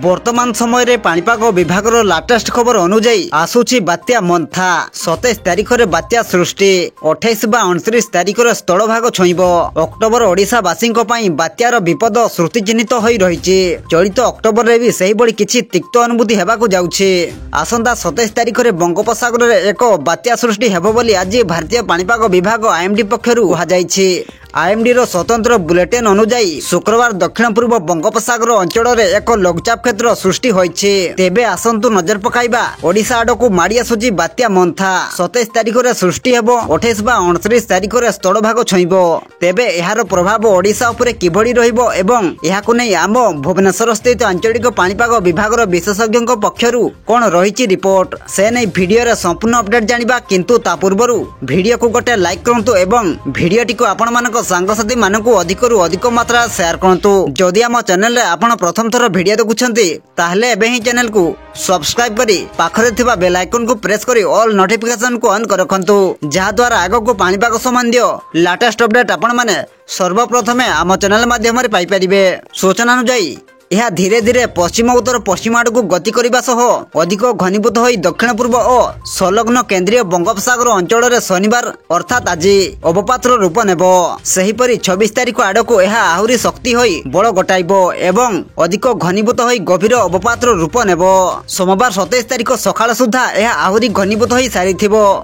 वर्तमान समय रे पाणीपाग विभाग लाटेस्ट खबर अनुजाई आसुची बात्या मंथा 27 तारिख रे बात्या सृष्टि 28 बा 29 तारिख रे स्थल भाग छुईब। अक्टोबर ओडिशावासी बात्यार विपद श्रुति चिन्हित होई रहिछि। चलित अक्टोबर रे भी सही बड़ी किछि तिक्त अनुभूति हेबाकु जाउछि। आसंता 27 तारिख रे बंगोपसागर रे एक बात्या सृष्टि हेबो बोली आज भारतीय पाणीपाग विभाग आईएमडी पक्षरु कहा जायछि। आईएमडी रो स्वतंत्र बुलेटिन अनुजाई शुक्रवार दक्षिण पूर्व बंगोपसागर अंचल रे एक लघुचाप क्षेत्र सृष्टि होइछि। तेबे आसंतु नजर पकाइबा ओडिशा आडकु माडी आसुछि बात्या मंथा 27 तारिख रे सृष्टि हेबो 28 बा 29 तारिख रे स्थल भाग छुईब। तेबे एहार प्रभाव ओडिशा उपरे किभଳି रहिबो एवं एहाकु नै आम भुवनेश्वर स्थित आंचलिक पाणीपाग विभाग रो विशेषज्ञ पक्षरु कोन रहिछि रिपोर्ट से नै वीडियो रे संपूर्ण अपडेट जानिबा। किंतु ता पूर्वरु वीडियो को गोटे लाइक करंतु एवं वीडियोटी को आपण मानक सांगसाथी मानकु अधिकरु अधिक मात्रा शेयर करंतु। जदि आम चैनल रे आपण प्रथम थर वीडियो देखुछंती ताहले एबे ही चैनल को सब्सक्राइब करी पाखरे थिबा बेल आइकन को प्रेस करी ऑल नोटिफिकेशन को ऑन कर रखंतु, जहा द्वारा आगो पाणीपाग संबंधी लेटेस्ट अपडेट आपण माने सर्वप्रथमे आम चैनल माध्यम रे पाई परिबे। सूचना अनुसार यह धीरे धीरे पश्चिम उत्तर पश्चिम आड़ को गति करने सह अधिक घनीभूत हो दक्षिण पूर्व और संलग्न केंद्रीय बंगोपसागर अंचल रे शनिवार अर्थात आज अवपात रूप नेब। सेहीपरि 26 तारिख आड़ को यह आहुरी शक्ति हो बल गटाइब एवं अधिक घनीभूत हो गभीर अवपात रूप नेब। सोमवार 27 तारिख सकाळ सुधा यह आहुरी घनीभूत हो सारी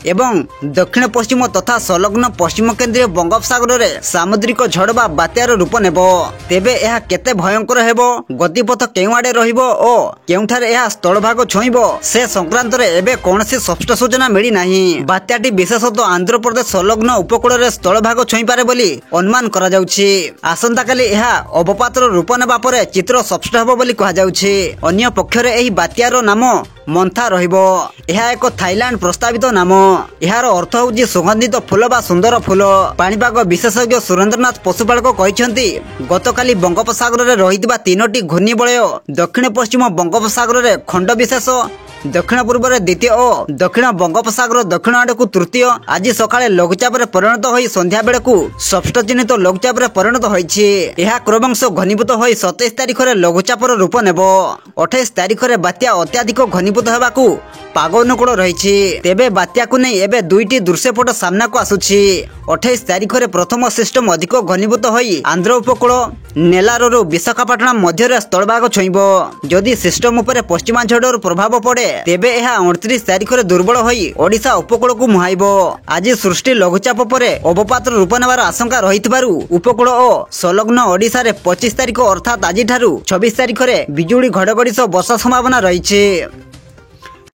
एवं दक्षिण पश्चिम तथा संलग्न पश्चिम केंद्रीय बंगोपसागर रे सामुद्रिक झड़ बा बात्यार रूप नेब। तेबे यह केते भयंकर हेबो, गतिपथ केउ आडे रहिबो ओ केउठारे यह स्थल भाग छुईबो से संक्रांत रे एबे कोनसी स्पष्ट सूचना मिली नाही। बात्याटी विशेषतः आंध्र प्रदेश संलग्न उपकूल रे स्थल भाग छुई पारे बोली अनुमान करा जाउछि। आसंता काली यह अवपात रूप नेबा परे चित्र स्पष्ट हेबो बोली कहा जाउछि। अन्य पक्षरे एही बात्यार नाम मंथा रहिबो। यह एक थाईलैंड प्रस्तावित नाम। यार अर्थ होउछि सुगंधित फूल बा सुंदर फूल। पाणीपाग विशेषज्ञ सुरेंद्रनाथ पशुपालक कहिसेंती गतकाली बंगोपसागर रे रहितबा तीनोटी घूर्णिबलय दक्षिण पश्चिम बंगोपसागर रे खंड विशेष दक्षिण पूर्व रे द्वितीय और दक्षिण बंगोपसागर दक्षिण आड़ को तृतीय आज सकाळे लघुचाप रे परिणत होई संध्या बेले को षष्ठ चिन्हित लघुचाप रे परिणत होईछि। यह क्रमश घनीभूत होई 27 तारिख रे लघुचापर रूप नेब। 28 तारिख रे बात्या अत्याधिक घनीभूत हेबाकू पाग अनुकूल रहिछि। तेबे बात्या को नै एबे दुईटी दृश्यपट सामना को आसुछि। 28 तारिख रे प्रथम सिस्टम अधिक घनीभूत होई आंध्र उपकूल नेलारो विशाखापट्टनम मध्य रे स्थल भाग छुईब। जदि सिस्टम उपरे पश्चिमा झड़र प्रभाव पड़े तेबे यह 29 तारिख रे दुर्बल होई ओडिशा उपकूल को मुहाइब। आज सृष्टि लघुचाप परे अवपात रूप नेबार आशंका रहितबारु उपकूल और संलग्न ओडिशा रे 25 तारिख अर्थात आज ठारू 26 तारिख रे बिजुली घड़घड़ी सह वर्षा संभावना रहिछि।